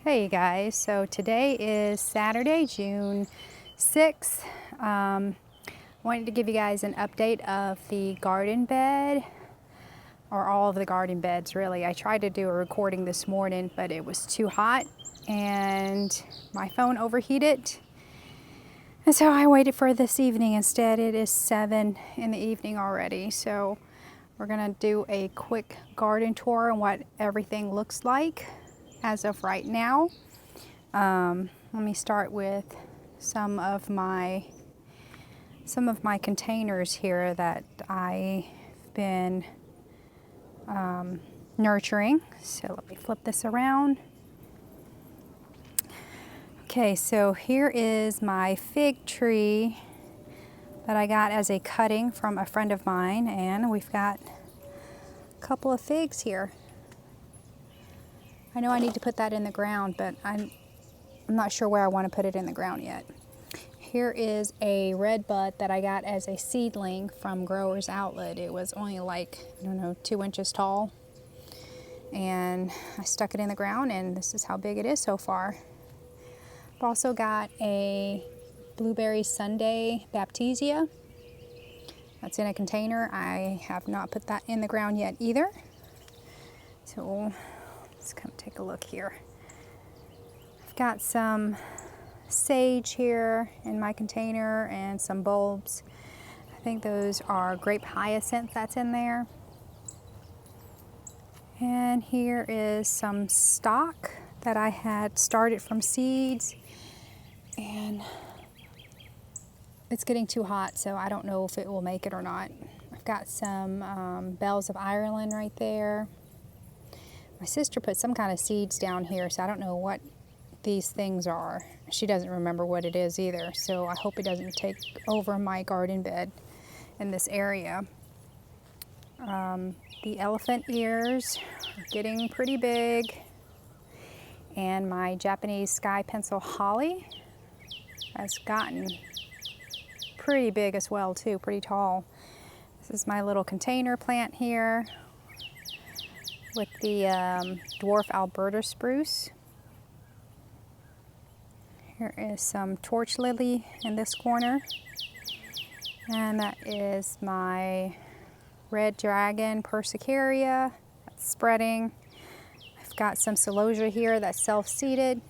Hey guys, so today is Saturday, June 6th. Wanted to give you guys an update of the garden bed, or all of the garden beds really. I tried to do a recording this morning, but it was too hot and my phone overheated. And so I waited for this evening instead. It is 7 in the evening already. So we're gonna do a quick garden tour and what everything looks like as of right now. Let me start with some of my containers here that I've been nurturing. So let me flip this around. Okay, so here is my fig tree that I got as a cutting from a friend of mine, and we've got a couple of figs here. I know I need to put that in the ground, but I'm not sure where I want to put it in the ground yet. Here is a red bud that I got as a seedling from Growers Outlet. It was only like, I don't know, 2 inches tall. And I stuck it in the ground, and this is how big it is so far. I've also got a blueberry sundae baptisia. That's in a container. I have not put that in the ground yet either. So let's come take a look here. I've got some sage here in my container and some bulbs. I think those are grape hyacinth that's in there. And here is some stock that I had started from seeds, and it's getting too hot, so I don't know if it will make it or not. I've got some bells of Ireland right there. My sister put some kind of seeds down here, so I don't know what these things are. She doesn't remember what it is either, so I hope it doesn't take over my garden bed in this area. The elephant ears are getting pretty big, and my Japanese sky pencil holly has gotten pretty big as well too, pretty tall. This is my little container plant here with the dwarf Alberta spruce. Here is some torch lily in this corner, and that is my red dragon persicaria that's spreading. I've got some celosia here that's self-seeded,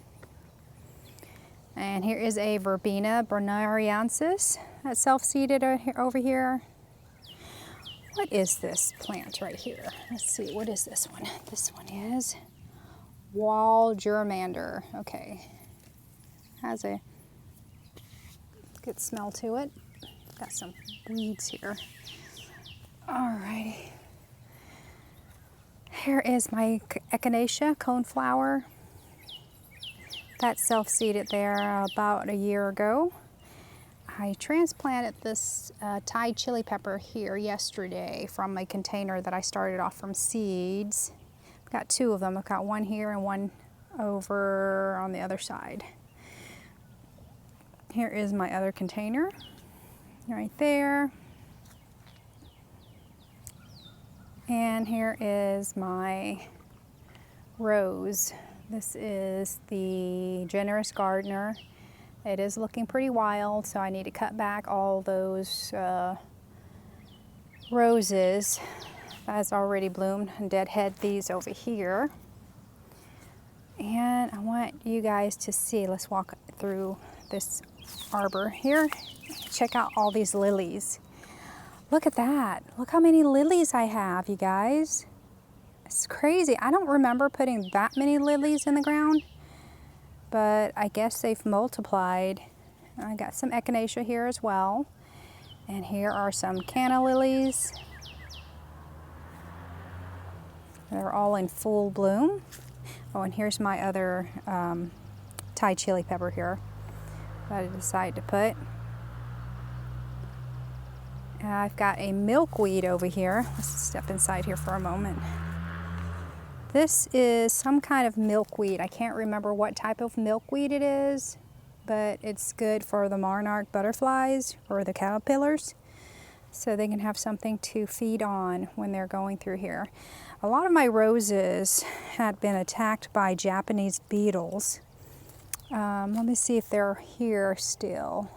and here is a verbena brunariensis that's self-seeded over here. What is this plant right here? Let's see, what is this one? This one is wall germander. Okay, has a good smell to it. Got some weeds here. Alrighty. Here is my echinacea coneflower. That's self-seeded there about a year ago. I transplanted this Thai chili pepper here yesterday from a container that I started off from seeds. I've got 2 of them. I've got one here and one over on the other side. Here is my other container right there. And here is my rose. This is the Generous Gardener. It is looking pretty wild, so I need to cut back all those roses that has already bloomed and deadhead these over here. And I want you guys to see, let's walk through this arbor here. Check out all these lilies. Look at that. Look how many lilies I have, you guys. It's crazy. I don't remember putting that many lilies in the ground, but I guess they've multiplied. I got some echinacea here as well. And here are some canna lilies. They're all in full bloom. Oh, and here's my other Thai chili pepper here that I decided to put. I've got a milkweed over here. Let's step inside here for a moment. This is some kind of milkweed. I can't remember what type of milkweed it is, but it's good for the monarch butterflies or the caterpillars, so they can have something to feed on when they're going through here. A lot of my roses had been attacked by Japanese beetles. Let me see if they're here still.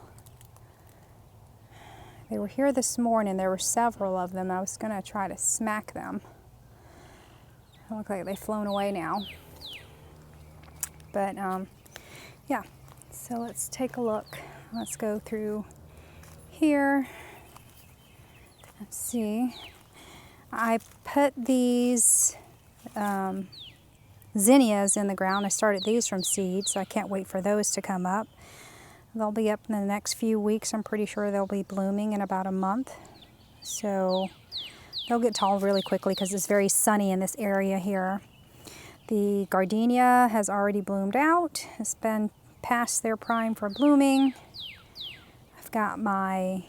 They were here this morning. There were several of them. I was going to try to smack them. They look like they've flown away now. But yeah, so let's take a look. Let's go through here. Let's see. I put these zinnias in the ground. I started these from seeds, so I can't wait for those to come up. They'll be up in the next few weeks. I'm pretty sure they'll be blooming in about a month. So they'll get tall really quickly because it's very sunny in this area here. The gardenia has already bloomed out. It's been past their prime for blooming. I've got my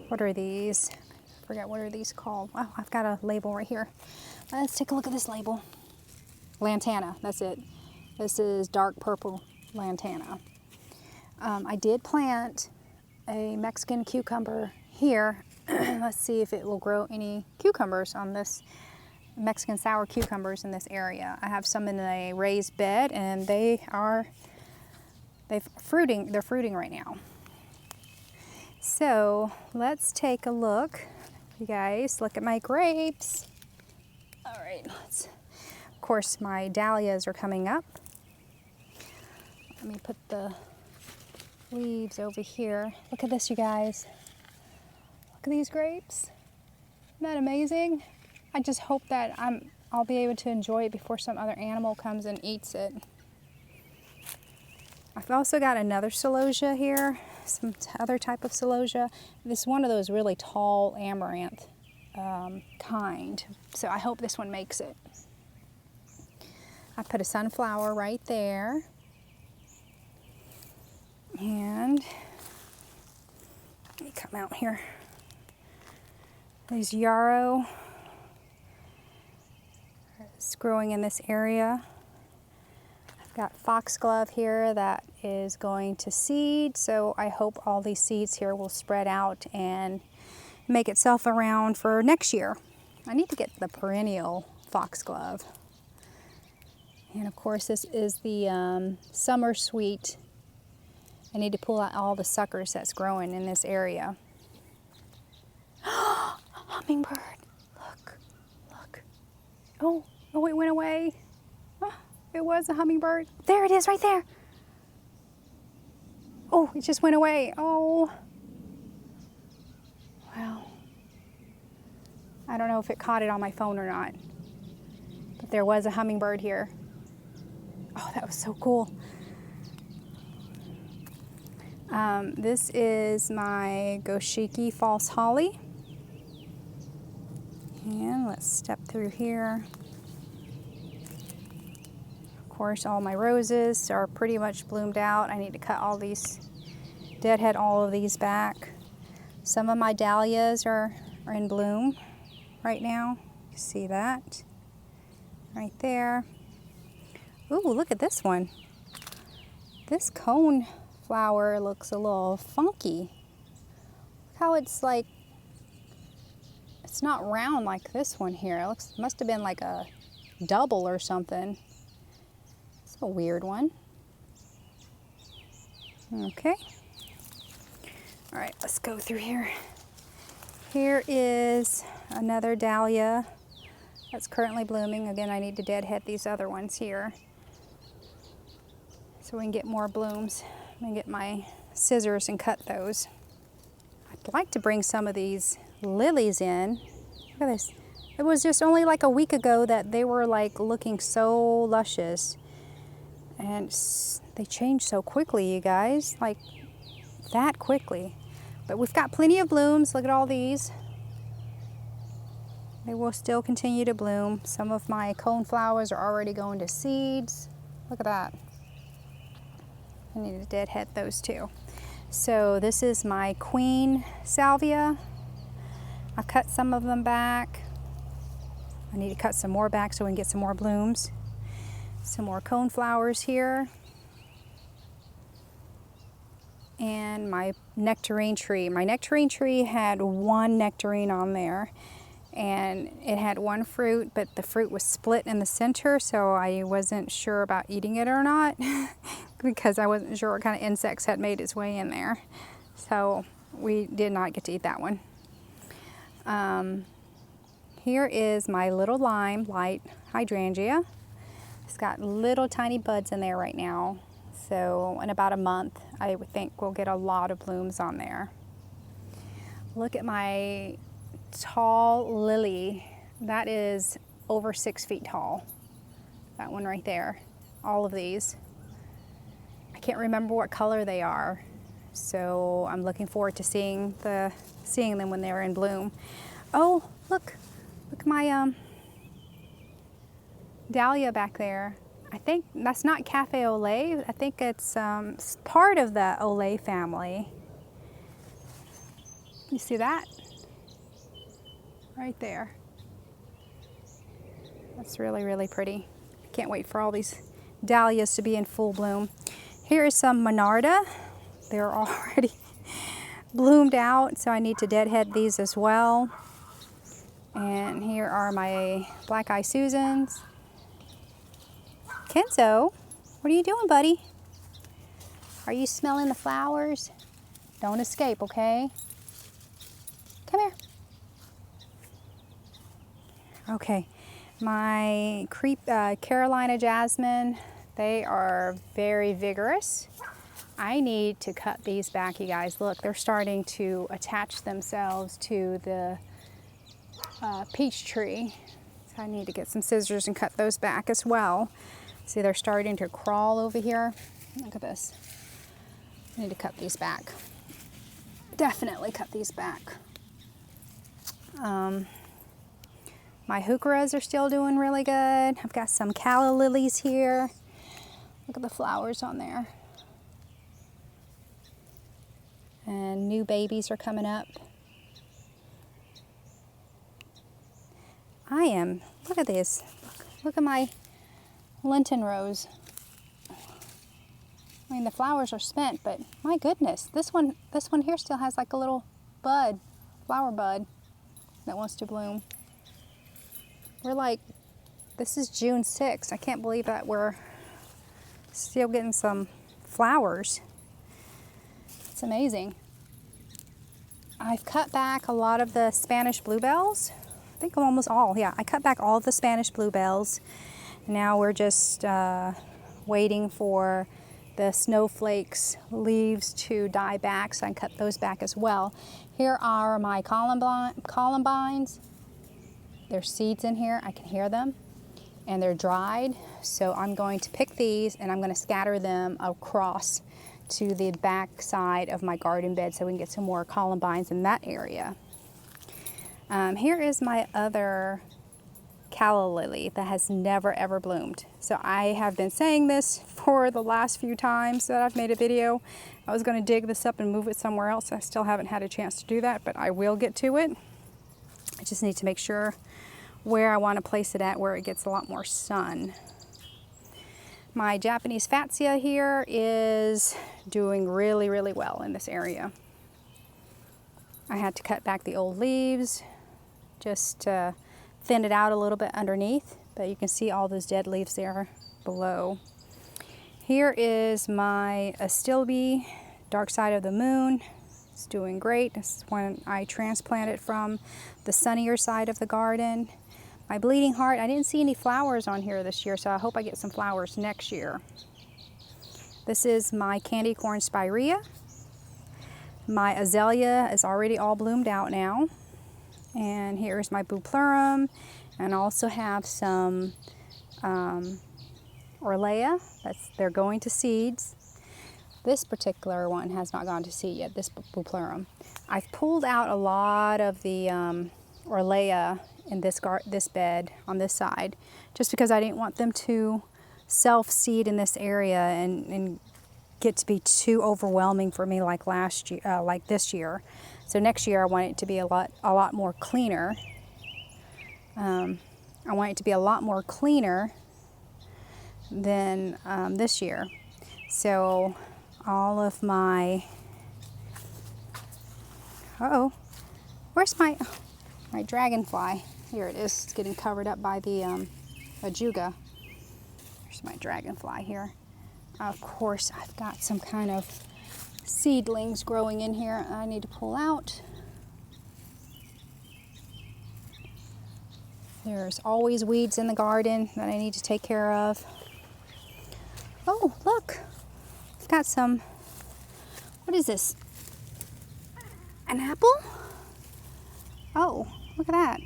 what are these? I forget what are these called. Oh, I've got a label right here. Let's take a look at this label. Lantana, that's it. This is dark purple lantana. I did plant a Mexican cucumber here. Let's see if it will grow any cucumbers on this Mexican sour cucumbers in this area. I have some in a raised bed and they're fruiting right now. So let's take a look. You guys, look at my grapes. All right, of course, my dahlias are coming up. Let me put the leaves over here. Look at this, you guys. Look at these grapes. Isn't that amazing? I just hope that I'll be able to enjoy it before some other animal comes and eats it. I've also got another celosia here, some other type of celosia. This is one of those really tall amaranth kind, so I hope this one makes it. I put a sunflower right there, and let me come out here. These yarrow is growing in this area. Got foxglove here that is going to seed, so I hope all these seeds here will spread out and make itself around for next year. I need to get the perennial foxglove. And of course this is the summer sweet. I need to pull out all the suckers that's growing in this area. Hummingbird, look. Oh, it went away. It was a hummingbird. There it is, right there. Oh, it just went away. Oh. Well, I don't know if it caught it on my phone or not, but there was a hummingbird here. Oh, that was so cool. This is my Goshiki false holly. And let's step through here. Of course, all my roses are pretty much bloomed out. I need to cut all these, deadhead all of these back. Some of my dahlias are in bloom right now. You see that right there. Ooh, look at this one. This cone flower looks a little funky. Look how it's like, it's not round like this one here. It must have been like a double or something. It's a weird one. Okay. All right, let's go through here. Here is another dahlia that's currently blooming. Again, I need to deadhead these other ones here so we can get more blooms. I'm gonna get my scissors and cut those. I'd like to bring some of these lilies in. Look at this. It was just only like a week ago that they were like looking so luscious. And they change so quickly, you guys, like that quickly. But we've got plenty of blooms. Look at all these. They will still continue to bloom. Some of my cone flowers are already going to seeds. Look at that. I need to deadhead those too. So this is my queen salvia. I cut some of them back. I need to cut some more back so we can get some more blooms. Some more cone flowers here. and my nectarine tree. My nectarine tree had one nectarine on there, and it had one fruit, but the fruit was split in the center, so I wasn't sure about eating it or not because I wasn't sure what kind of insects had made its way in there. So we did not get to eat that one. Here is my little lime light hydrangea. It's got little tiny buds in there right now. So in about a month, I would think we'll get a lot of blooms on there. Look at my tall lily. That is over 6 feet tall. That one right there. All of these. I can't remember what color they are, so I'm looking forward to seeing them when they're in bloom. Oh, look at my dahlia back there. I think that's not Cafe au lait. I think it's part of the au lait family. You see that? Right there. That's really, really pretty. Can't wait for all these dahlias to be in full bloom. Here is some Monarda. They're already bloomed out, so I need to deadhead these as well. And here are my Black Eye Susans. Kenzo, what are you doing, buddy? Are you smelling the flowers? Don't escape, okay? Come here. Okay, my Carolina Jasmine, they are very vigorous. I need to cut these back, you guys. Look, they're starting to attach themselves to the peach tree. So I need to get some scissors and cut those back as well. See, they're starting to crawl over here. Look at this. I need to cut these back. Definitely cut these back. My heucheras are still doing really good. I've got some calla lilies here. Look at the flowers on there. And new babies are coming up. Look at this. Look at my Lenten rose. I mean, the flowers are spent, but my goodness, this one here still has like a little bud, flower bud that wants to bloom. This is June 6th. I can't believe that we're still getting some flowers. It's amazing. I've cut back a lot of the Spanish bluebells. I think almost all, yeah. I cut back all of the Spanish bluebells. Now we're just waiting for the snowflakes leaves to die back, so I can cut those back as well. Here are my columbines. There's seeds in here, I can hear them, and they're dried. So I'm going to pick these and I'm going to scatter them across to the back side of my garden bed so we can get some more columbines in that area. Here is my other calla lily that has never ever bloomed. So I have been saying this for the last few times that I've made a video. I was going to dig this up and move it somewhere else. I still haven't had a chance to do that, but I will get to it. I just need to make sure where I want to place it at, where it gets a lot more sun. My Japanese Fatsia here is doing really, really well in this area. I had to cut back the old leaves, just to thin it out a little bit underneath, but you can see all those dead leaves there below. Here is my Astilbe, Dark Side of the Moon. It's doing great. This is when I transplanted from the sunnier side of the garden. My Bleeding Heart, I didn't see any flowers on here this year, so I hope I get some flowers next year. This is my Candy Corn Spirea. My azalea is already all bloomed out now. And here's my Bupleurum. And I also have some Orlea. They're going to seeds. This particular one has not gone to seed yet, this Bupleurum. I've pulled out a lot of the Orlea in this bed on this side, just because I didn't want them to self-seed in this area and get to be too overwhelming for me like last year, like this year. So next year I want it to be a lot more cleaner. I want it to be a lot more cleaner than this year. So all of my Uh-oh. Where's my dragonfly? Here it is. It's getting covered up by the ajuga. There's my dragonfly here. Of course, I've got some kind of seedlings growing in here I need to pull out. There's always weeds in the garden that I need to take care of. Oh, look. I've got some, what is this? An apple? Oh, look at that.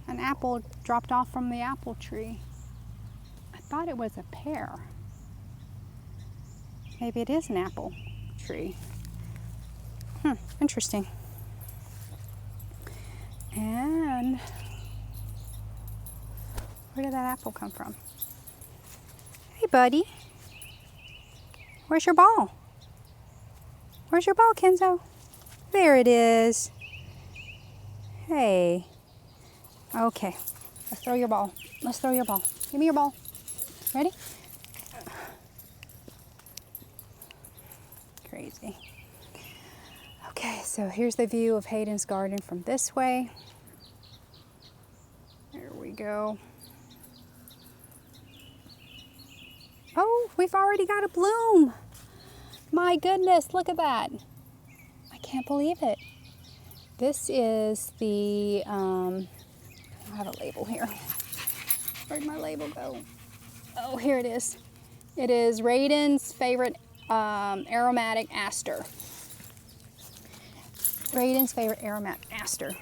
An apple dropped off from the apple tree. I thought it was a pear. Maybe it is an apple tree. Interesting. And where did that apple come from? Hey, buddy. Where's your ball? Where's your ball, Kenzo? There it is. Hey. Okay. Let's throw your ball. Let's throw your ball. Give me your ball. Ready? Crazy. Okay, so here's the view of Hayden's garden from this way. There we go. Oh, we've already got a bloom. My goodness, look at that. I can't believe it. This is the, I have a label here. Where'd my label go? Oh, here it is. It is Raiden's favorite aromatic aster. Raiden's favorite aromatic aster.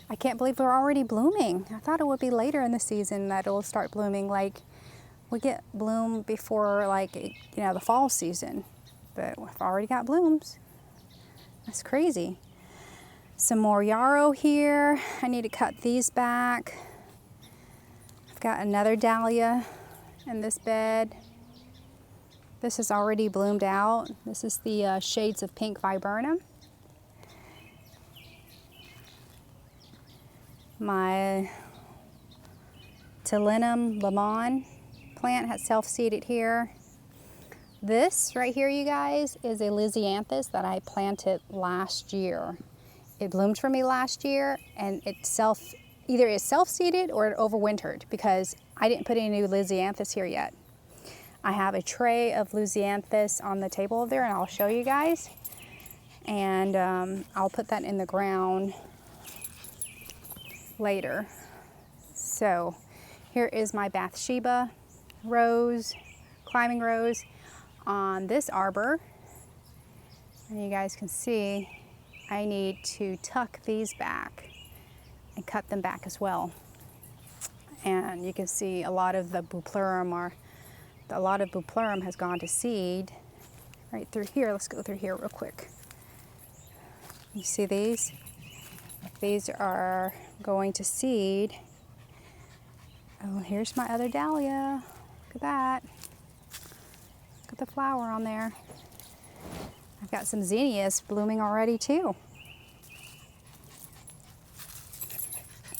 I can't believe we're already blooming. I thought it would be later in the season that it'll start blooming. Like, we get bloom before, like, the fall season. But we've already got blooms. That's crazy. Some more yarrow here. I need to cut these back. I've got another dahlia in this bed. This is already bloomed out. This is the shades of pink viburnum. My Tilinum lemon plant has self-seeded here. This right here, you guys, is a Lisianthus that I planted last year. It bloomed for me last year, and either it's self-seeded or it overwintered because I didn't put any new Lisianthus here yet. I have a tray of Lisianthus on the table there, and I'll show you guys. And I'll put that in the ground later. So here is my Bathsheba rose, climbing rose on this arbor. And you guys can see I need to tuck these back and cut them back as well. And you can see a lot of the bupleurum has gone to seed right through here. Let's go through here real quick. You see these? These are going to seed. Oh, here's my other dahlia. Look at that. Look at the flower on there. I've got some zinnias blooming already too.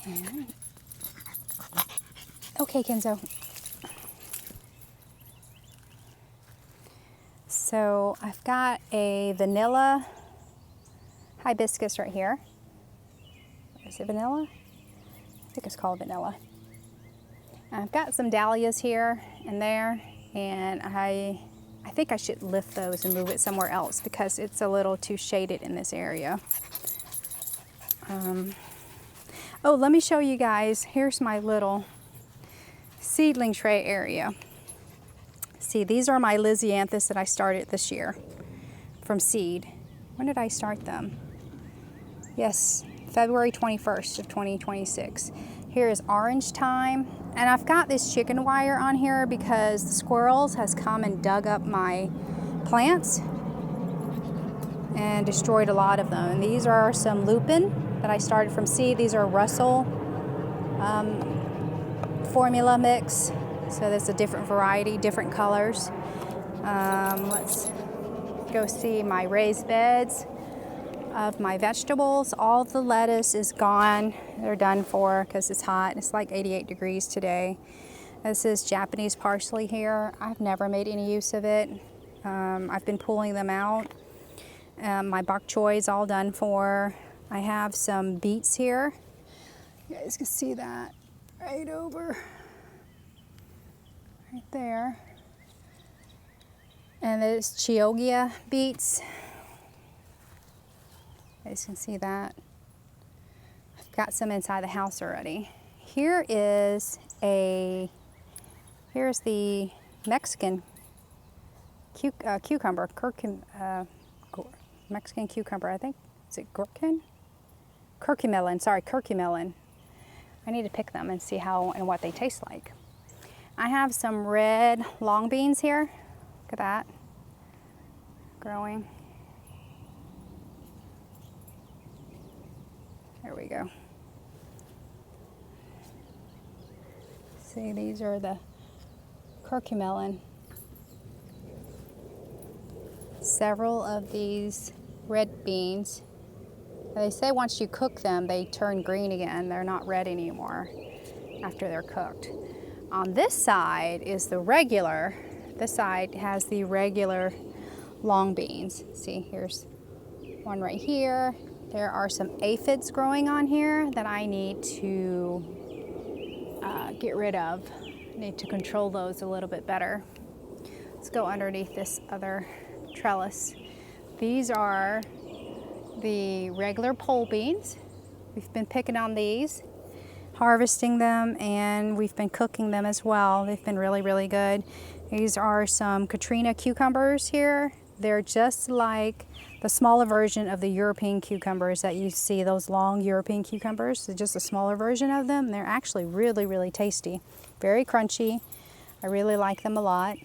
And okay, Kenzo. So I've got a vanilla hibiscus right here. Is it vanilla? I think it's called vanilla. I've got some dahlias here and there, and I think I should lift those and move it somewhere else because it's a little too shaded in this area. Oh, let me show you guys. Here's my little seedling tray area. See, these are my Lisianthus that I started this year from seed. When did I start them? Yes, February 21st of 2026. Here is orange thyme, and I've got this chicken wire on here because the squirrels has come and dug up my plants and destroyed a lot of them. And these are some lupin that I started from seed. These are Russell formula mix. So there's a different variety, different colors. Let's go see my raised beds of my vegetables. All the lettuce is gone. They're done for because it's hot. It's like 88 degrees today. This is Japanese parsley here. I've never made any use of it. I've been pulling them out. My bok choy is all done for. I have some beets here. You guys can see that right over, right there. And there's Chioggia beets. You guys can see that. I've got some inside the house already. Here's the Mexican cucumber, Mexican cucumber, I think. Is it gherkin? Curcumelon, sorry, curcumelon. I need to pick them and see how and what they taste like. I have some red long beans here. Look at that, growing. There we go. See, these are the curcumelon. Several of these red beans, they say once you cook them, they turn green again. They're not red anymore after they're cooked. On this side is the regular, this side has the regular long beans. See, here's one right here. There are some aphids growing on here that I need to get rid of. I need to control those a little bit better. Let's go underneath this other trellis. These are the regular pole beans. We've been picking on these, harvesting them, and we've been cooking them as well. They've been really, really good. These are some Katrina cucumbers here. They're just like the smaller version of the European cucumbers that you see, those long European cucumbers. They're just a smaller version of them. They're actually really, really tasty. Very crunchy. I really like them a lot.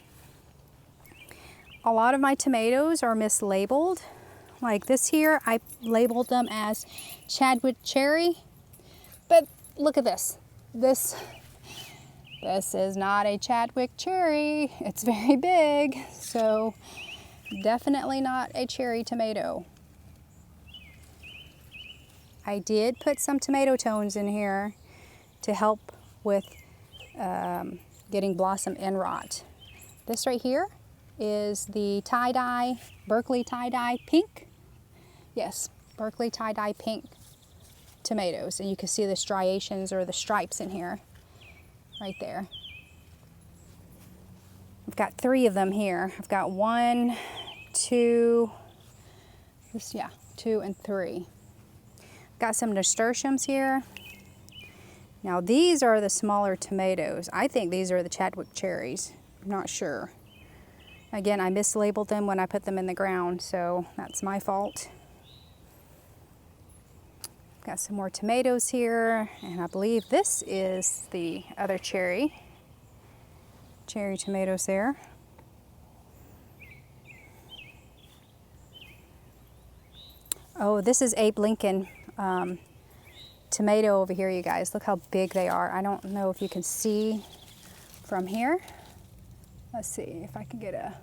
A lot of my tomatoes are mislabeled. Like this here, I labeled them as Chadwick cherry. But look at this. This is not a Chadwick cherry. It's very big, so definitely not a cherry tomato. I did put some tomato tones in here to help with getting blossom end rot. This right here is the tie-dye, Berkeley tie-dye pink. Yes, Berkeley tie-dye pink tomatoes. And you can see the striations or the stripes in here, right there. I've got 3 of them here. I've got 1, 2, 2 and 3. Got some nasturtiums here. Now these are the smaller tomatoes. I think these are the Chadwick cherries. I'm not sure. Again, I mislabeled them when I put them in the ground, so that's my fault. Got some more tomatoes here, and I believe this is the other cherry tomatoes there. Oh, this is Abe Lincoln tomato over here, you guys. Look how big they are. I don't know if you can see from here. Let's see if I can get a,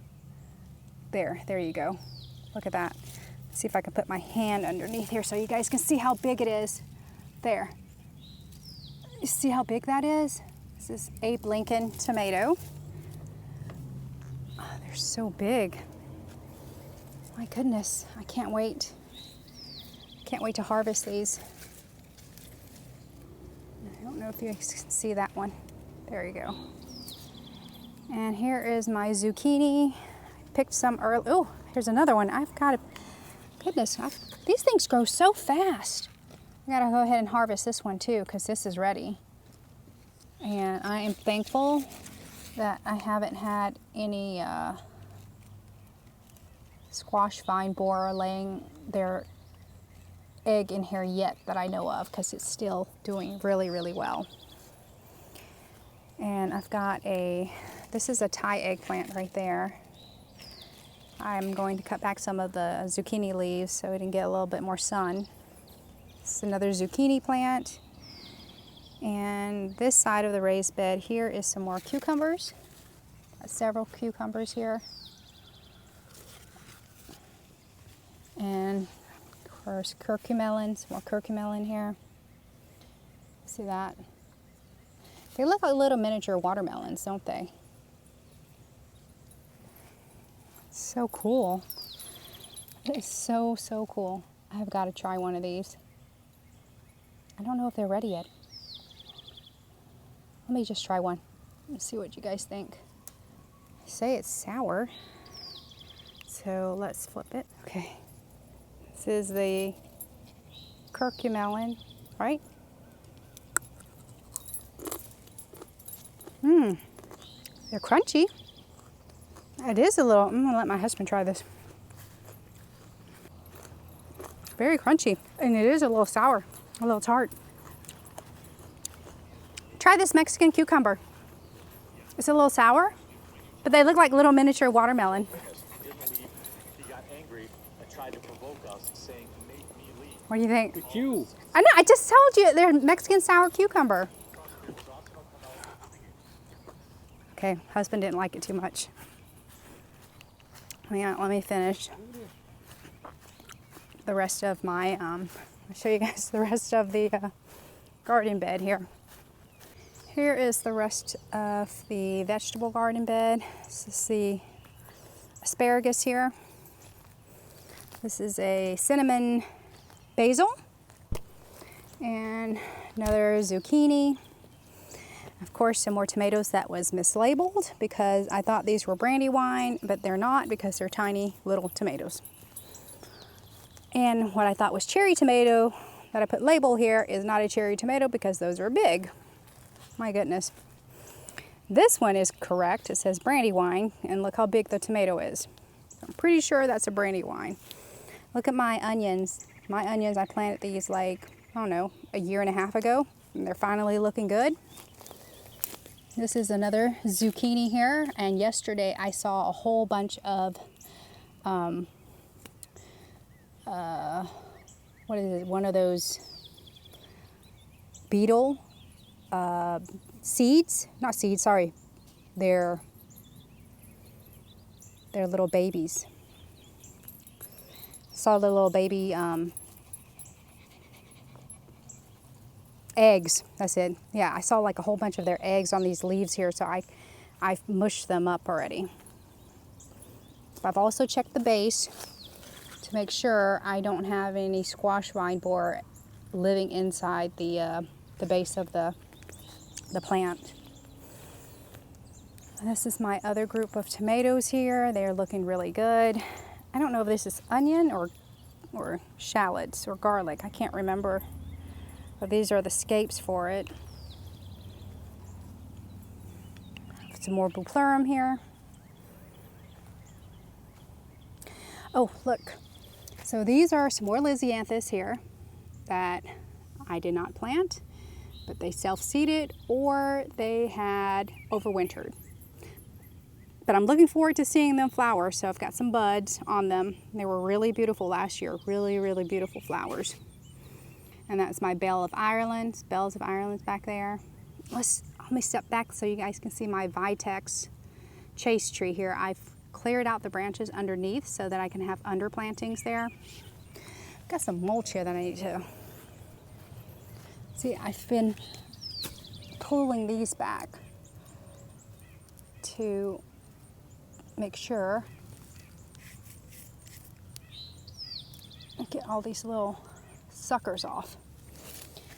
there you go. Look at that. Let's see if I can put my hand underneath here so you guys can see how big it is. There. You see how big that is? This is Abe Lincoln tomato. Oh, they're so big. My goodness, I can't wait. Can't wait to harvest these. I don't know if you can see that one. There you go. And here is my zucchini. I picked some early. Oh, here's another one. I've got a, goodness, these things grow so fast. I gotta go ahead and harvest this one too, because this is ready. And I am thankful that I haven't had any squash vine borer laying their egg in here yet that I know of, because it's still doing really, really well. And I've got this is a Thai eggplant right there. I'm going to cut back some of the zucchini leaves so it can get a little bit more sun. This is another zucchini plant. And this side of the raised bed here is some more cucumbers. Got several cucumbers here. And of course curcumelon, some more curcumelon here. See that? They look like little miniature watermelons, don't they? So cool. It's so, so cool. I've got to try one of these. I don't know if they're ready yet. Let me just try one. Let's see what you guys think. They say it's sour. So let's flip it. Okay. This is the curcumelon, right? They're crunchy. It is a little, I'm gonna let my husband try this. Very crunchy, and it is a little sour, a little tart. Try this Mexican cucumber. It's a little sour, but they look like little miniature watermelon. He got angry and tried to provoke us, saying, "Make me leave." What do you think? It's you. I know, I just told you, they're Mexican sour cucumber. Okay, husband didn't like it too much. Let me finish the rest of my, I'll show you guys the rest of the garden bed here. Here is the rest of the vegetable garden bed. This is the asparagus here. This is a cinnamon basil and another zucchini. Of course, some more tomatoes that was mislabeled because I thought these were Brandywine, but they're not because they're tiny little tomatoes. And what I thought was cherry tomato that I put label here is not a cherry tomato because those are big. My goodness. This one is correct. It says Brandywine, and look how big the tomato is. I'm pretty sure that's a Brandywine. Look at my onions. My onions, I planted these like, I don't know, a year and a half ago, and they're finally looking good. This is another zucchini here, and yesterday I saw a whole bunch of, what is it, one of those beetle seeds, not seeds, sorry, they're little babies. Saw the little baby eggs, that's it. Yeah, I saw like a whole bunch of their eggs on these leaves here, so I've mushed them up already. I've also checked the base to make sure I don't have any squash vine borer living inside the base of the plant. This is my other group of tomatoes here. They're looking really good. I don't know if this is onion or shallots or garlic. I can't remember. But these are the scapes for it. Some more bupleurum here. Oh, look. So these are some more Lysianthus here that I did not plant, but they self-seeded or they had overwintered. But I'm looking forward to seeing them flower, so I've got some buds on them. They were really beautiful last year, really, really beautiful flowers. And that's my bells of Ireland back there. Let me step back so you guys can see my Vitex chase tree here. I've cleared out the branches underneath so that I can have underplantings there. Got some mulch here that I need to see. I've been pulling these back to make sure I get all these little suckers off.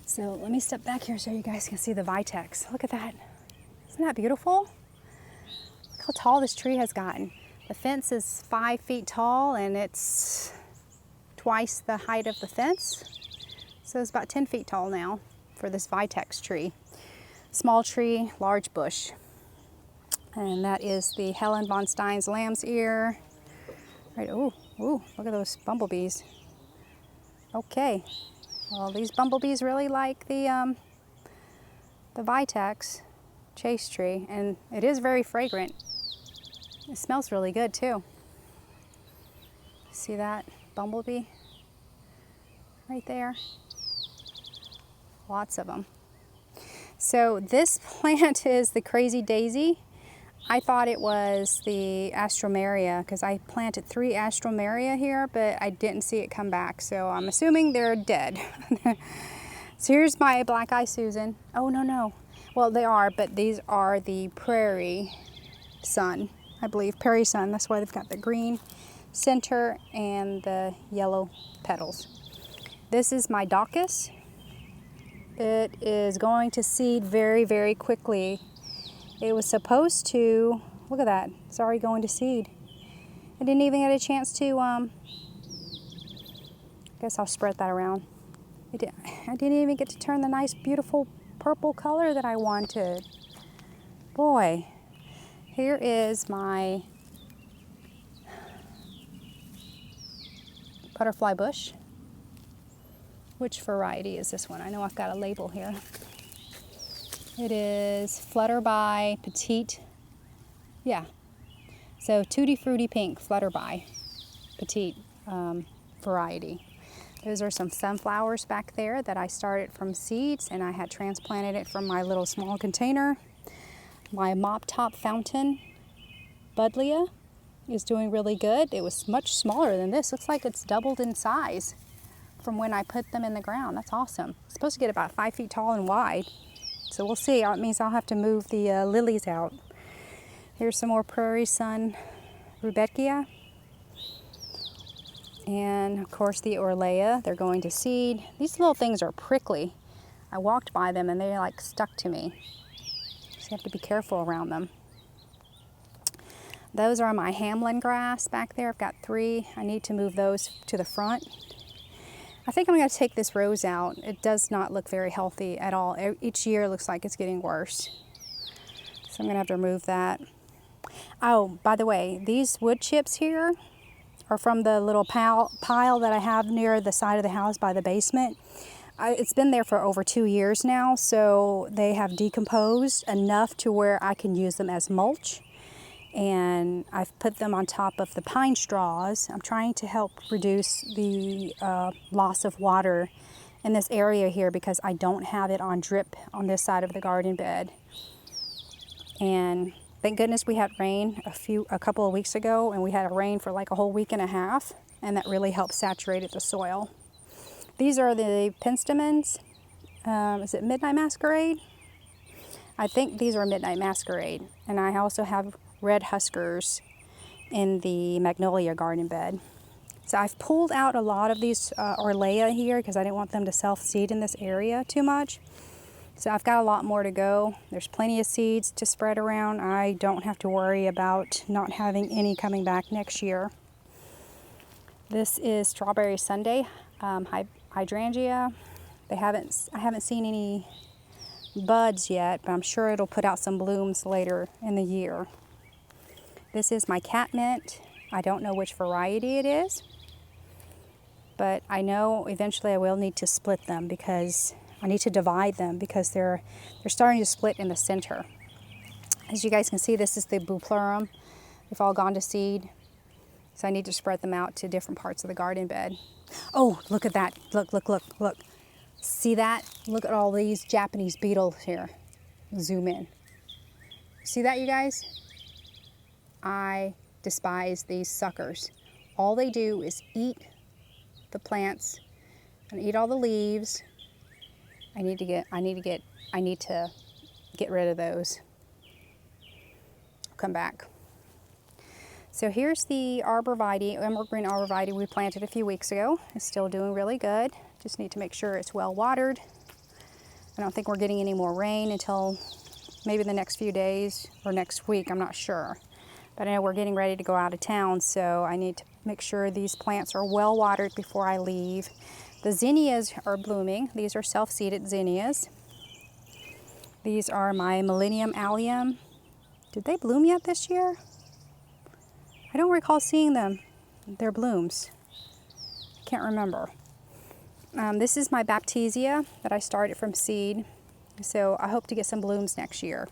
So let me step back here so you guys can see the Vitex. Look at that. Isn't that beautiful? Look how tall this tree has gotten. The fence is 5 feet tall and it's twice the height of the fence. So it's about 10 feet tall now for this Vitex tree. Small tree, large bush. And that is the Helen von Stein's lamb's ear. Right, ooh, look at those bumblebees. Okay, well these bumblebees really like the Vitex chase tree, and it is very fragrant. It smells really good too. See that bumblebee right there? Lots of them. So this plant is the crazy daisy. I thought it was the Astromeria because I planted 3 Astromeria here, but I didn't see it come back. So I'm assuming they're dead. So here's my Black Eye Susan. Oh, no. Well, they are, but these are the Prairie Sun, I believe. Prairie Sun, that's why they've got the green center and the yellow petals. This is my Daucus. It is going to seed very, very quickly. It was supposed to, look at that, it's already going to seed. I didn't even get a chance to, I guess I'll spread that around. I didn't even get to turn the nice, beautiful purple color that I wanted. Boy, here is my butterfly bush. Which variety is this one? I know I've got a label here. It is Flutterby Petite. Yeah. So Tutti Frutti Pink Flutterby Petite variety. Those are some sunflowers back there that I started from seeds, and I had transplanted it from my little small container. My mop top fountain Buddleia is doing really good. It was much smaller than this. Looks like it's doubled in size from when I put them in the ground. That's awesome. It's supposed to get about 5 feet tall and wide. So we'll see. It means I'll have to move the lilies out. Here's some more Prairie Sun Rudbeckia. And of course the Orlea, they're going to seed. These little things are prickly. I walked by them and they like stuck to me. So you have to be careful around them. Those are my Hamlin grass back there. I've got 3. I need to move those to the front. I think I'm going to take this rose out. It does not look very healthy at all. Each year it looks like it's getting worse. So I'm going to have to remove that. Oh, by the way, these wood chips here are from the little pile that I have near the side of the house by the basement. It's been there for over 2 years now, so they have decomposed enough to where I can use them as mulch. And I've put them on top of the pine straws. I'm trying to help reduce the loss of water in this area here because I don't have it on drip on this side of the garden bed. And thank goodness we had rain a couple of weeks ago, and we had a rain for like a whole week and a half, and that really helped saturate the soil. These are the penstemons. Is it Midnight Masquerade? I think these are Midnight Masquerade. And I also have red huskers in the magnolia garden bed. So I've pulled out a lot of these Orlea here because I didn't want them to self-seed in this area too much. So I've got a lot more to go. There's plenty of seeds to spread around. I don't have to worry about not having any coming back next year. This is Strawberry Sunday hydrangea. I haven't seen any buds yet, but I'm sure it'll put out some blooms later in the year. This is my catmint. I don't know which variety it is, but I know eventually I will need to split them because I need to divide them because they're starting to split in the center. As you guys can see, this is the Bupleurum. They've all gone to seed, so I need to spread them out to different parts of the garden bed. Oh, look at that. Look, look, look, look. See that? Look at all these Japanese beetles here. Zoom in. See that, you guys? I despise these suckers. All they do is eat the plants and eat all the leaves. I need to get rid of those. I'll come back. So here's the arborvitae, emerald green arborvitae we planted a few weeks ago. It's still doing really good. Just need to make sure it's well watered. I don't think we're getting any more rain until maybe the next few days or next week, I'm not sure. But I know we're getting ready to go out of town, so I need to make sure these plants are well watered before I leave. The zinnias are blooming. These are self-seeded zinnias. These are my Millennium Allium. Did they bloom yet this year? I don't recall seeing their blooms. Can't remember. This is my Baptisia that I started from seed. So I hope to get some blooms next year.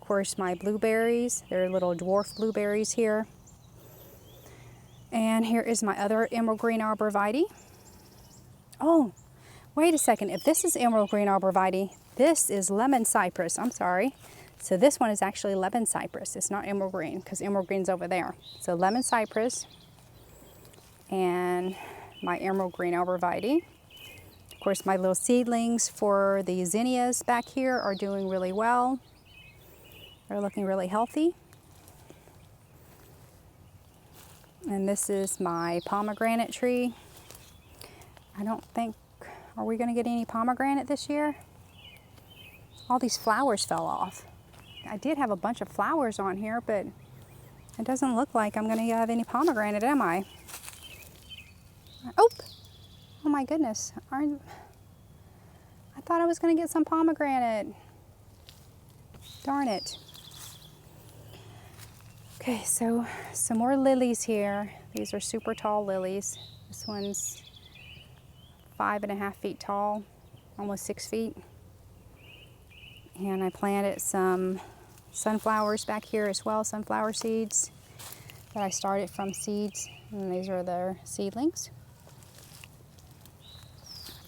Of course, my blueberries, they're little dwarf blueberries here. And here is my other emerald green arborvitae. Oh, wait a second. If this is emerald green arborvitae, this is lemon cypress. I'm sorry. So this one is actually lemon cypress. It's not emerald green because emerald green's over there. So lemon cypress and my emerald green arborvitae. Of course, my little seedlings for the zinnias back here are doing really well. They're looking really healthy. And this is my pomegranate tree. I don't think, are we gonna get any pomegranate this year? All these flowers fell off. I did have a bunch of flowers on here, but it doesn't look like I'm gonna have any pomegranate, am I? Oh, oh my goodness. I thought I was gonna get some pomegranate. Darn it. Okay, so some more lilies here. These are super tall lilies. This one's 5.5 feet tall, almost 6 feet. And I planted some sunflowers back here as well, sunflower seeds that I started from seeds. And these are their seedlings.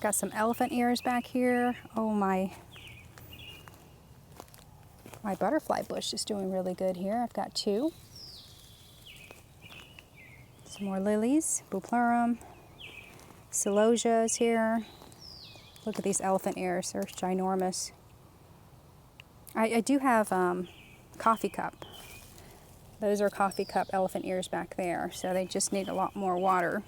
Got some elephant ears back here. Oh, my butterfly bush is doing really good here. I've got 2. Some more lilies, bupleurum, celosias here. Look at these elephant ears, they're ginormous. I do have coffee cup. Those are coffee cup elephant ears back there, so they just need a lot more water.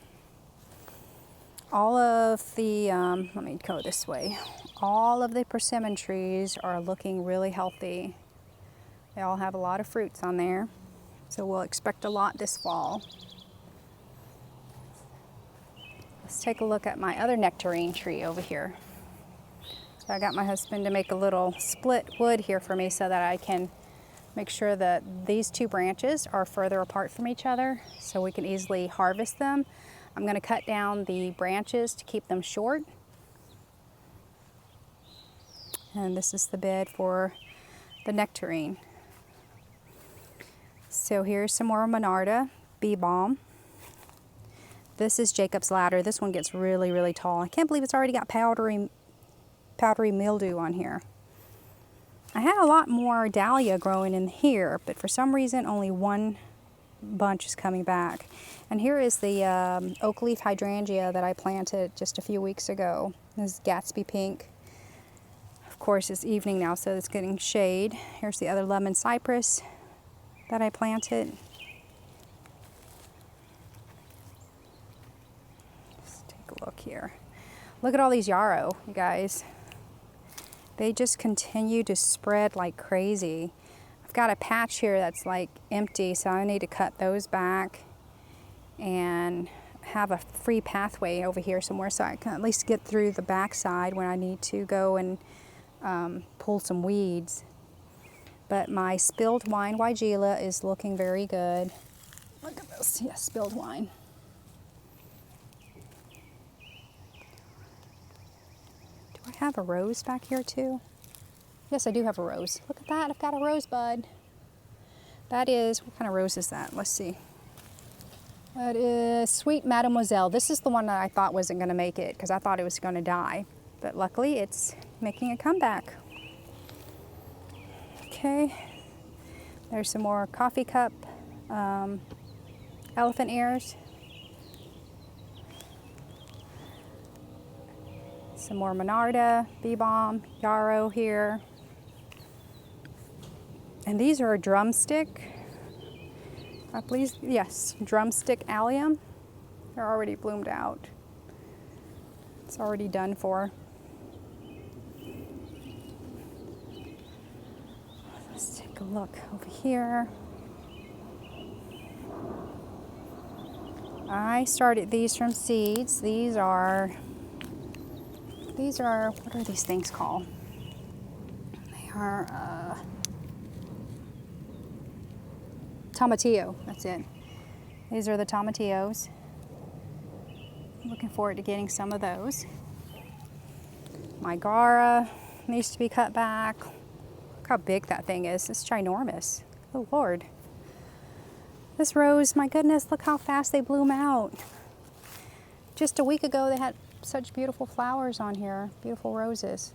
All of the, let me go this way. All of the persimmon trees are looking really healthy. They all have a lot of fruits on there, so we'll expect a lot this fall. Let's take a look at my other nectarine tree over here. So I got my husband to make a little split wood here for me so that I can make sure that these 2 branches are further apart from each other so we can easily harvest them. I'm going to cut down the branches to keep them short. And this is the bed for the nectarine. So here's some more Monarda bee balm. This is Jacob's ladder. This one gets really, really tall. I can't believe it's already got powdery mildew on here. I had a lot more dahlia growing in here, but for some reason only one bunch is coming back. And here is the oak leaf hydrangea that I planted just a few weeks ago. This is Gatsby pink. Of course, it's evening now, so it's getting shade. Here's the other lemon cypress that I planted. Let's take a look here. Look at all these yarrow, you guys. They just continue to spread like crazy. I've got a patch here that's like empty, so I need to cut those back and have a free pathway over here somewhere so I can at least get through the backside when I need to go and pull some weeds. But my spilled wine weigela is looking very good. Look at this, yes, spilled wine. Do I have a rose back here too? Yes, I do have a rose. Look at that, I've got a rosebud. That is, what kind of rose is that? Let's see. That is Sweet Mademoiselle. This is the one that I thought wasn't going to make it because I thought it was going to die. But luckily it's making a comeback. Okay, there's some more coffee cup elephant ears. Some more Monarda, bee balm, yarrow here. And these are a drumstick. I believe, yes, drumstick allium. They're already bloomed out. It's already done for. Let's take a look over here. I started these from seeds. These are, what are these things called? They are tomatillo, that's it. These are the tomatillos. I'm looking forward to getting some of those. My Gara needs to be cut back. Look how big that thing is. It's ginormous. Oh Lord. This rose, my goodness, look how fast they bloom out. Just a week ago they had such beautiful flowers on here, beautiful roses.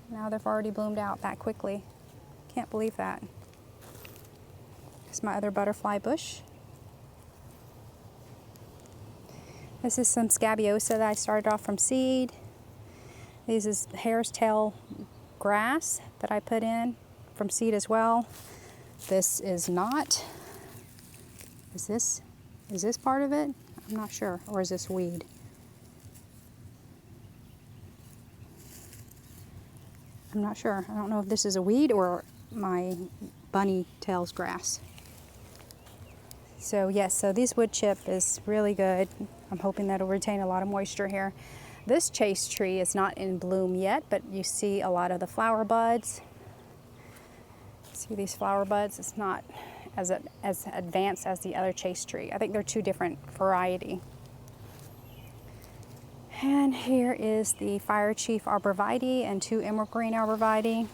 Now they've already bloomed out that quickly. Can't believe that. Here's my other butterfly bush. This is some scabiosa that I started off from seed. This is hare's tail grass that I put in from seed as well. This is not. Is this? Is this part of it? I'm not sure. Or is this weed? I'm not sure. I don't know if this is a weed or my bunny tails grass. So yes, so this wood chip is really good. I'm hoping that'll retain a lot of moisture here. This chase tree is not in bloom yet, but you see a lot of the flower buds. See these flower buds? It's not as advanced as the other chase tree. I think they're two different variety. And here is the Fire Chief Arborvitae and 2 Emerald Green Arborvitae.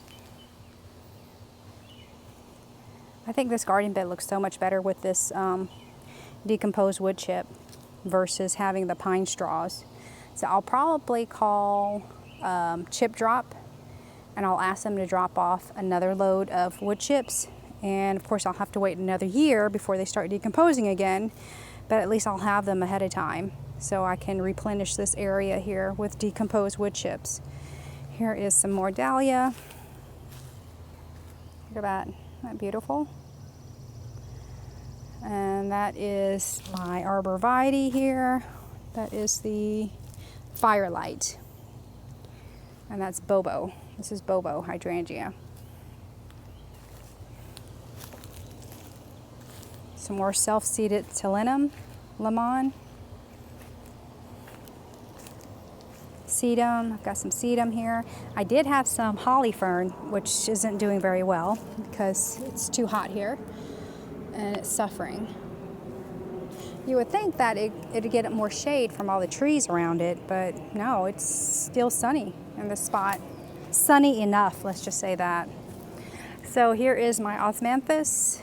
I think this garden bed looks so much better with this decomposed wood chip versus having the pine straws. So I'll probably call Chip Drop, and I'll ask them to drop off another load of wood chips. And of course I'll have to wait another year before they start decomposing again, but at least I'll have them ahead of time so I can replenish this area here with decomposed wood chips. Here is some more dahlia. Look at that, isn't that beautiful? And that is my arborvitae here. That is the Firelight. And that's Bobo. This is Bobo hydrangea. Some more self-seeded Tilinum, lemon. Sedum, I've got some sedum here. I did have some holly fern, which isn't doing very well because it's too hot here and it's suffering. You would think that it'd get more shade from all the trees around it, but no, it's still sunny in this spot. Sunny enough, let's just say that. So here is my osmanthus.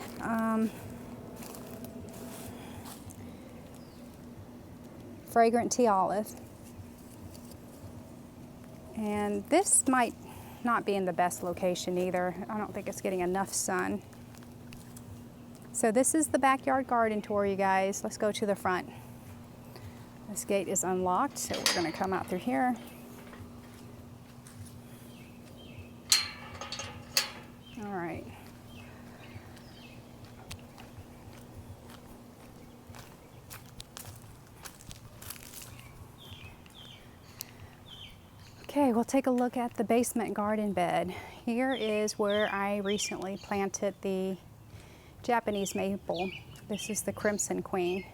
Fragrant tea olive. And this might not be in the best location either. I don't think it's getting enough sun. So this is the backyard garden tour, you guys. Let's go to the front. This gate is unlocked, so we're gonna come out through here. All right. Okay, we'll take a look at the basement garden bed. Here is where I recently planted the Japanese maple. This is the Crimson Queen.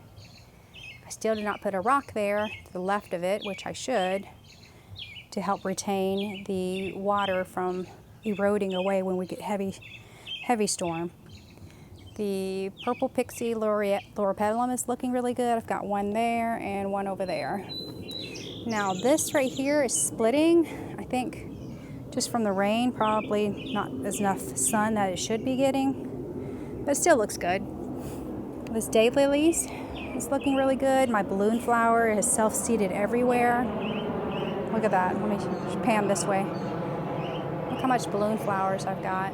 I still did not put a rock there to the left of it, which I should, to help retain the water from eroding away when we get heavy storm. The purple pixie loropetalum is looking really good. I've got one there and one over there. Now this right here is splitting, I think just from the rain, probably not enough sun that it should be getting, but it still looks good. This daylilies is looking really good. My balloon flower is self-seeded everywhere. Look at that, let me pan this way. Look how much balloon flowers I've got.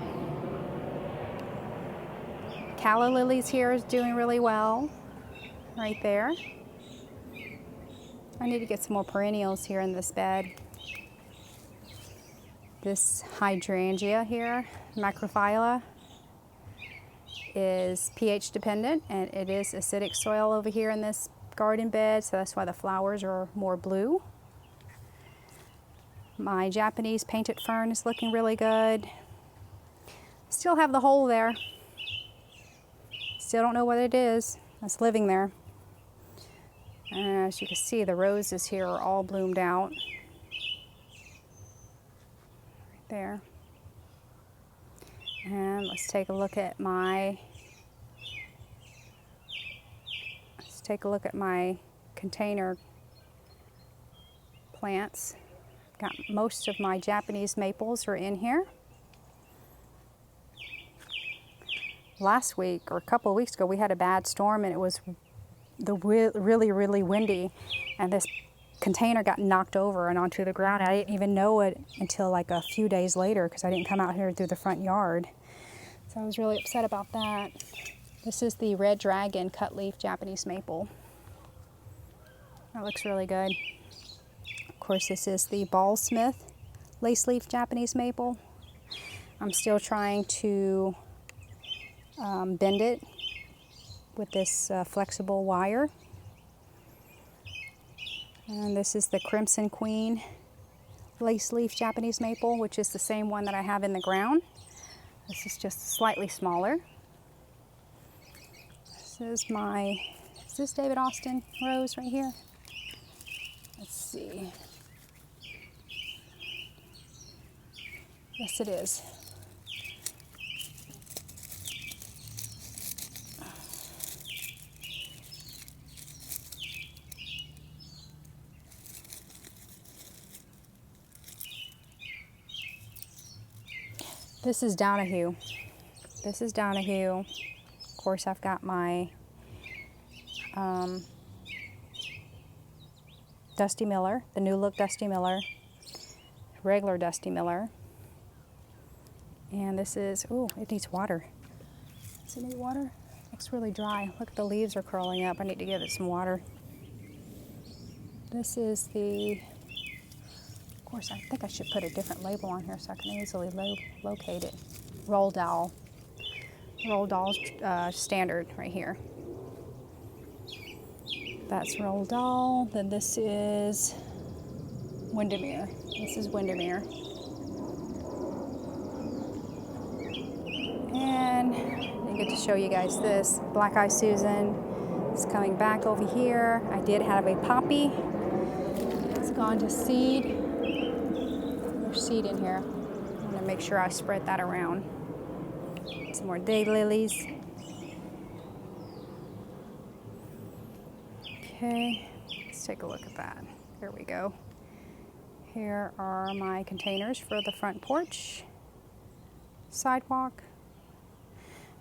Calla lilies here is doing really well, right there. I need to get some more perennials here in this bed. This hydrangea here, macrophylla, is pH dependent, and it is acidic soil over here in this garden bed, so that's why the flowers are more blue. My Japanese painted fern is looking really good. Still have the hole there. Still don't know what it is. It's living there. As you can see, the roses here are all bloomed out. Right there. And let's take a look at my container plants. Got most of my Japanese maples are in here. Last week or a couple of weeks ago, we had a bad storm and it was really windy, and this container got knocked over and onto the ground. I didn't even know it until like a few days later because I didn't come out here through the front yard. So I was really upset about that. This is the Red Dragon Cutleaf Japanese Maple. That looks really good. Of course, this is the Ballsmith Lace Leaf Japanese Maple. I'm still trying to bend it with this flexible wire. And this is the Crimson Queen lace leaf Japanese maple, which is the same one that I have in the ground. This is just slightly smaller. Is this David Austin rose right here? Let's see. Yes, it is. This is Donahue. This is Donahue. Of course, I've got my Dusty Miller, the New Look Dusty Miller, regular Dusty Miller. And this is, oh, it needs water. Does it need water? Looks really dry. Look, the leaves are curling up. I need to give it some water. This is the, of course, I think I should put a different label on here so I can easily locate it. Roll Doll standard right here. That's Roll Doll. Then this is Windermere. This is Windermere. And I get to show you guys this. Black Eye Susan is coming back over here. I did have a poppy. It's gone to seed. There's seed in here. I'm going to make sure I spread that around. Some more daylilies. Okay, let's take a look at that. There we go. Here are my containers for the front porch, sidewalk.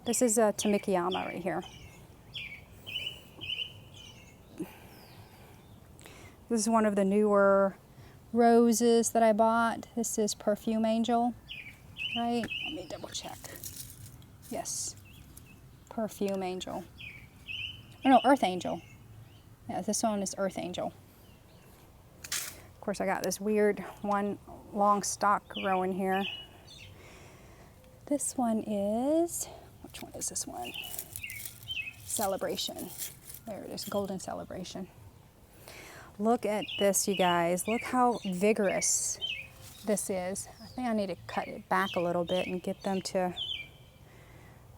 This is a Tamikiyama right here. This is one of the newer roses that I bought. This is Perfume Angel, right? Let me double check. Yes, Perfume Angel. Oh no, Earth Angel. Yeah, this one is Earth Angel. Of course, I got this weird one long stalk growing here. This one is, which one is this one? Celebration. There it is, Golden Celebration. Look at this, you guys. Look how vigorous this is. I think I need to cut it back a little bit and get them to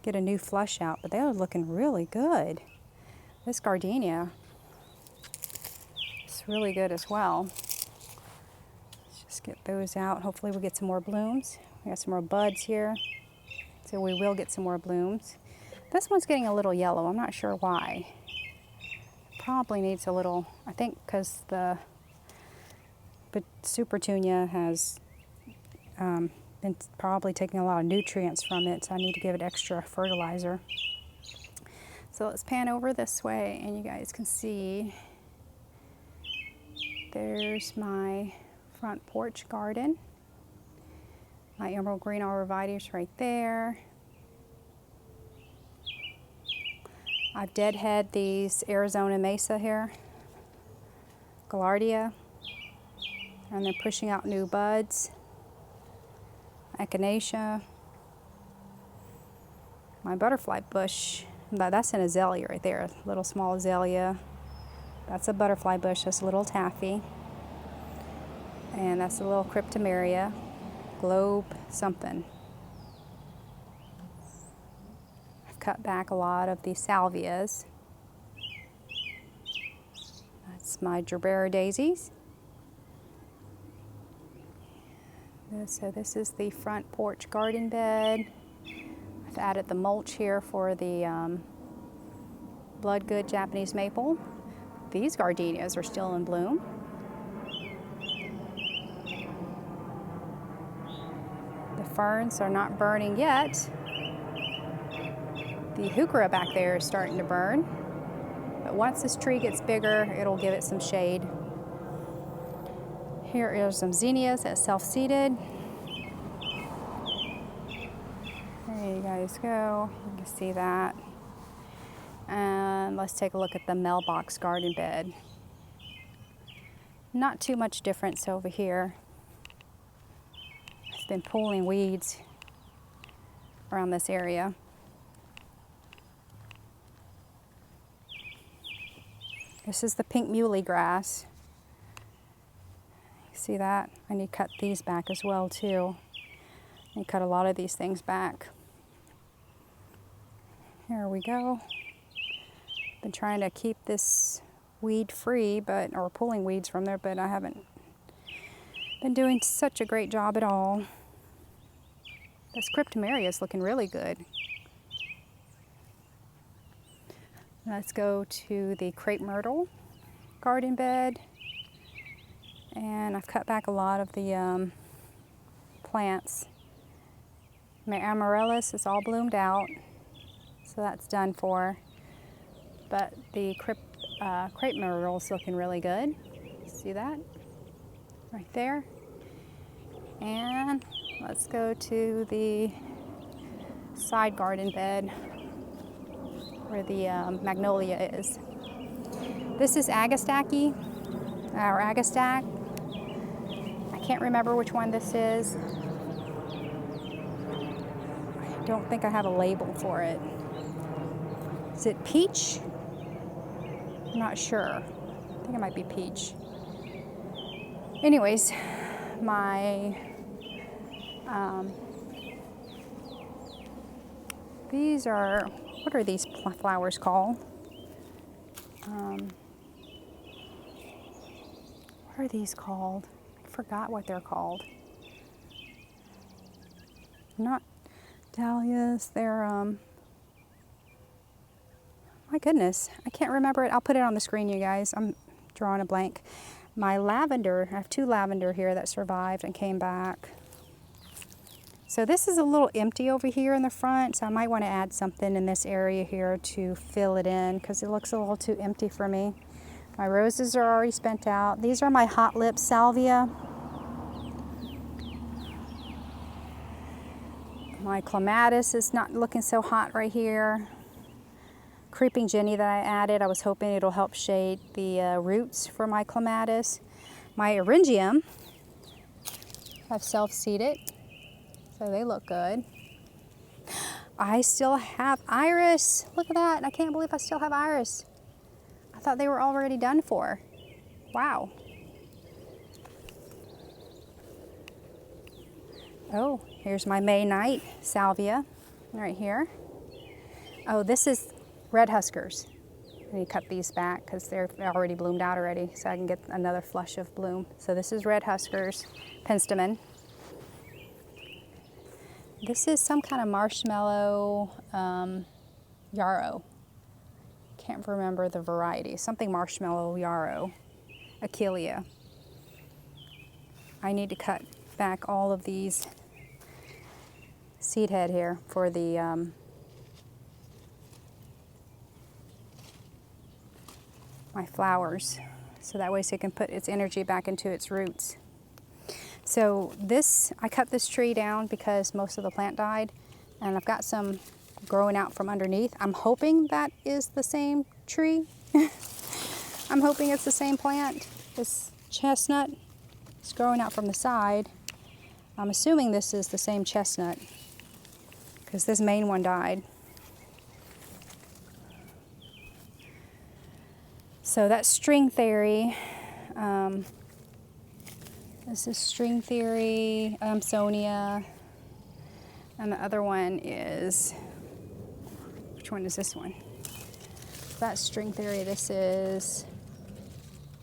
get a new flush out, but they are looking really good. This gardenia is really good as well. Let's just get those out. Hopefully we'll get some more blooms. We got some more buds here, so we will get some more blooms. This one's getting a little yellow. I'm not sure why. Probably needs a little, I think because the Super Tunia has been probably taking a lot of nutrients from it, so I need to give it extra fertilizer. So let's pan over this way and you guys can see there's my front porch garden. My emerald green arborvitae's right there. I've deadhead these Arizona Mesa here, Gaillardia, and they're pushing out new buds. Echinacea. My butterfly bush, that's an azalea right there, a little small azalea. That's a butterfly bush, that's a little taffy. And that's a little cryptomeria, globe something. I've cut back a lot of the salvias. That's my gerbera daisies. So this is the front porch garden bed. I've added the mulch here for the Bloodgood Japanese maple. These gardenias are still in bloom. The ferns are not burning yet. The heuchera back there is starting to burn. But once this tree gets bigger, it'll give it some shade. Here are some zinnias that's self-seeded. There you guys go. You can see that. And let's take a look at the mailbox garden bed. Not too much difference over here. I've been pulling weeds around this area. This is the pink muley grass. See that? I need to cut these back as well too. I need to cut a lot of these things back. Here we go. Been trying to keep this weed free, or pulling weeds from there, but I haven't been doing such a great job at all. This cryptomeria is looking really good. Let's go to the crepe myrtle garden bed. And I've cut back a lot of the plants. My amaryllis is all bloomed out, so that's done for. But the crepe myrtle is looking really good. See that? Right there. And let's go to the side garden bed where the magnolia is. This is Agastache, or Agastache. I can't remember which one this is. I don't think I have a label for it. Is it peach? I'm not sure. I think it might be peach. Anyways, these are, what are these flowers called? What are these called? I forgot what they're called. Not dahlias, they're, my goodness, I can't remember it. I'll put it on the screen, you guys. I'm drawing a blank. My lavender, I have 2 lavender here that survived and came back. So this is a little empty over here in the front, so I might want to add something in this area here to fill it in because it looks a little too empty for me. My roses are already spent out. These are my hot lip salvia. My clematis is not looking so hot right here. Creeping Jenny that I added, I was hoping it'll help shade the roots for my clematis. My eryngium, I've self-seeded, so they look good. I still have iris. Look at that. I can't believe I still have iris. I thought they were already done for. Wow. Oh, here's my May night salvia right here. Oh, this is red huskers. I need to cut these back because they're already bloomed out already, so I can get another flush of bloom. So this is red huskers, penstemon. This is some kind of marshmallow yarrow. Can't remember the variety. Something marshmallow yarrow, achillea. I need to cut back all of these seed head here for the my flowers, so that way so it can put its energy back into its roots. So this, I cut this tree down because most of the plant died, and I've got some growing out from underneath. I'm hoping that is the same tree. I'm hoping it's the same plant. This chestnut is growing out from the side. I'm assuming this is the same chestnut because this main one died. So that's string theory. This is string theory, Sonia, and the other one is, which one is this one? That's string theory. This is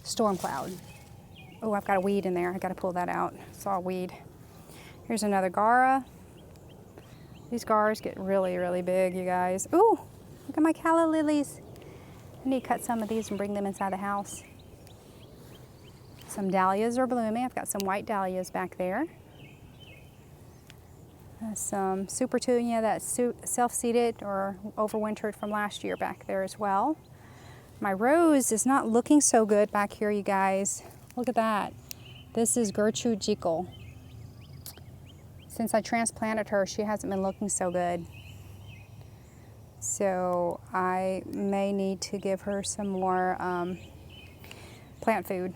storm cloud. Oh, I've got a weed in there. I got to pull that out. It's all weed. Here's another Gara. These Garas get really, really big, you guys. Ooh, look at my calla lilies. I need to cut some of these and bring them inside the house. Some dahlias are blooming. I've got some white dahlias back there. Some supertunia that's self-seeded or overwintered from last year back there as well. My rose is not looking so good back here, you guys. Look at that. This is Gertrude Jekyll. Since I transplanted her, she hasn't been looking so good. So I may need to give her some more plant food.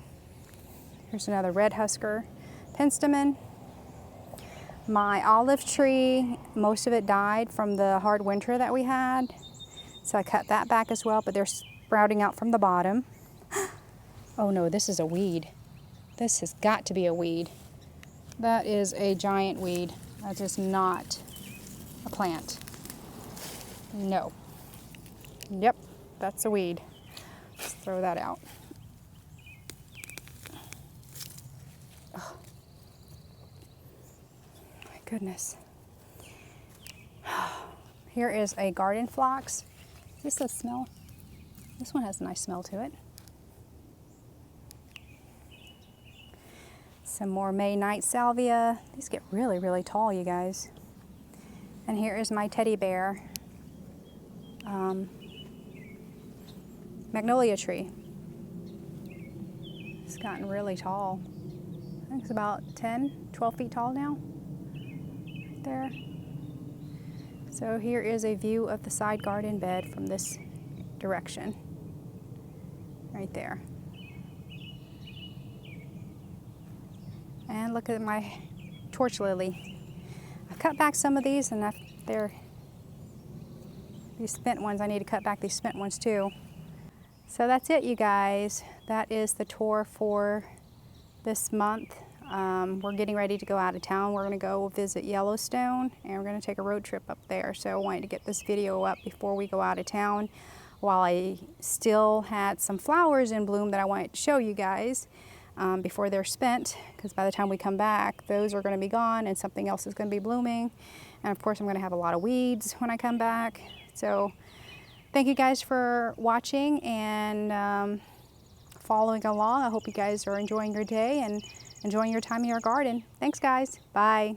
Here's another red husker, penstemon. My olive tree, most of it died from the hard winter that we had. So I cut that back as well, but they're sprouting out from the bottom. Oh no, this is a weed. This has got to be a weed. That is a giant weed. That is not a plant. No. Yep, that's a weed. Let's throw that out. Oh, my goodness. Here is a garden phlox. Is this a smell? This one has a nice smell to it. Some more May night salvia. These get really, really tall, you guys. And here is my teddy bear magnolia tree. It's gotten really tall. I think it's about 10, 12 feet tall now. Right there. So here is a view of the side garden bed from this direction. Right there. And look at my torch lily. I've cut back some of these, and these spent ones, I need to cut back these spent ones too. So that's it, you guys. That is the tour for this month. We're getting ready to go out of town. We're going to go visit Yellowstone, and we're going to take a road trip up there. So I wanted to get this video up before we go out of town while I still had some flowers in bloom that I wanted to show you guys before they're spent, because by the time we come back, those are going to be gone and something else is going to be blooming. And of course, I'm going to have a lot of weeds when I come back. So thank you guys for watching and following along. I hope you guys are enjoying your day and enjoying your time in your garden. Thanks, guys. Bye.